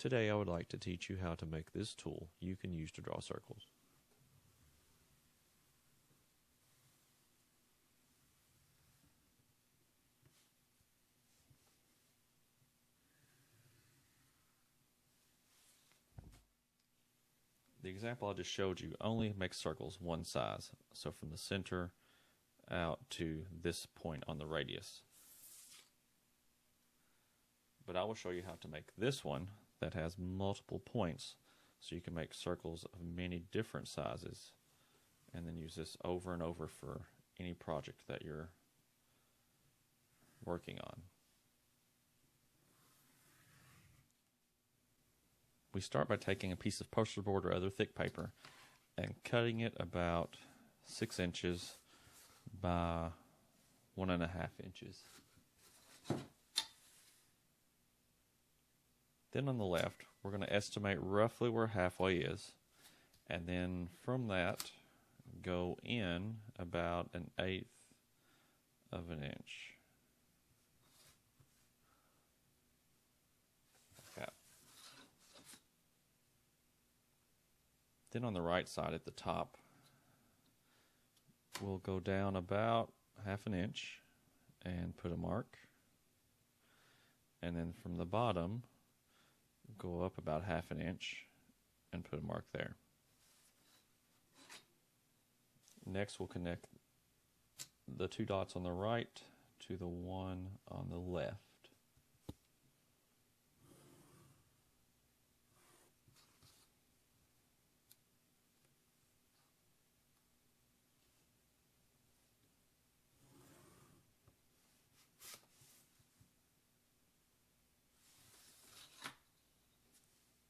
Today I would like to teach you how to make this tool you can use to draw circles. The example I just showed you only makes circles one size, so from the center out to this point on the radius. But I will show you how to make this one that has multiple points, so you can make circles of many different sizes and then use this over and over for any project that you're working on. We start by taking a piece of poster board or other thick paper and cutting it about 6 inches by 1.5 inches. Then on the left, we're going to estimate roughly where halfway is, and then from that go in about 1/8 of an inch. Then on the right side at the top, we'll go down about 1/2 inch and put a mark. And then from the bottom, go up about 1/2 inch and put a mark there. Next, we'll connect the 2 dots on the right to the one on the left.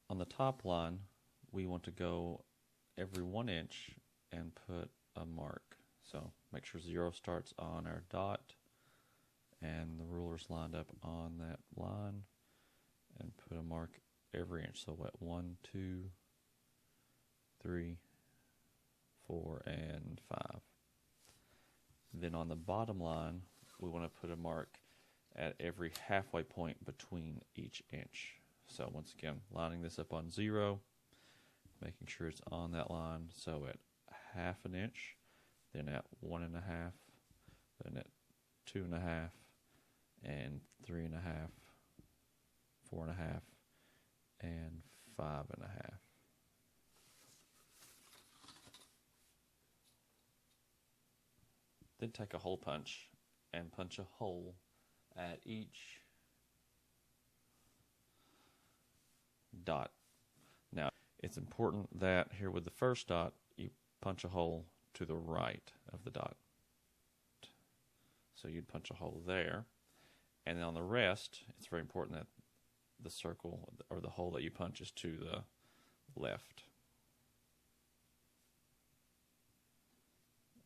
On the top line, we want to go every 1 inch and put a mark. So make sure 0 starts on our dot and the ruler's lined up on that line, and put a mark every inch. So at 1, 2, 3, 4, and 5. Then on the bottom line, we want to put a mark at every halfway point between each inch. So once again, lining this up on 0, making sure it's on that line. So at 1/2 inch, then at 1.5, then at 2.5, and 3.5, 4.5, and 5.5. Then take a hole punch and punch a hole at each dot. Now, it's important that here with the first dot, you punch a hole to the right of the dot. So you'd punch a hole there. And then on the rest, it's very important that the circle or the hole that you punch is to the left.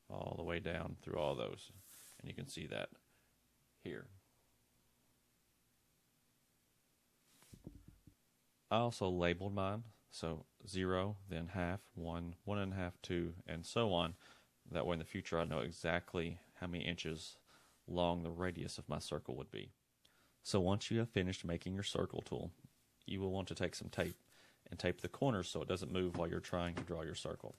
All the way down through all those. And you can see that here. I also labeled mine, so 0, then 1/2, 1, 1.5, 2, and so on. That way in the future I know exactly how many inches long the radius of my circle would be. So once you have finished making your circle tool, you will want to take some tape and tape the corners so it doesn't move while you're trying to draw your circle.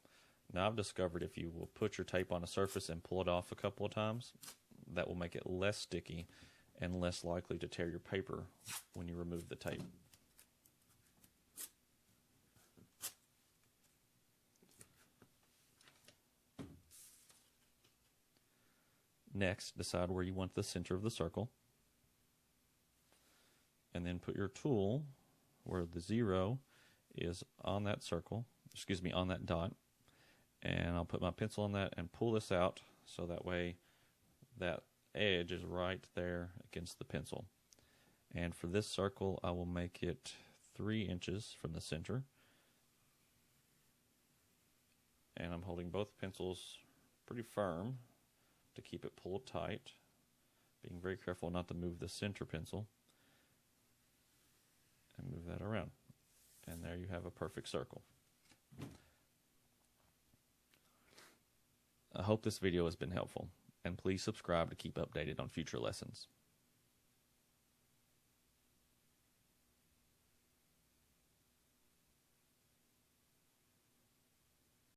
Now I've discovered if you will put your tape on a surface and pull it off a couple of times, that will make it less sticky and less likely to tear your paper when you remove the tape. Next, decide where you want the center of the circle, and then put your tool where the 0 is on that circle, on that dot, and I'll put my pencil on that and pull this out so that way that edge is right there against the pencil. And for this circle, I will make it 3 inches from the center, and I'm holding both pencils pretty firm to keep it pulled tight, being very careful not to move the center pencil, and move that around. And there you have a perfect circle. I hope this video has been helpful, and please subscribe to keep updated on future lessons.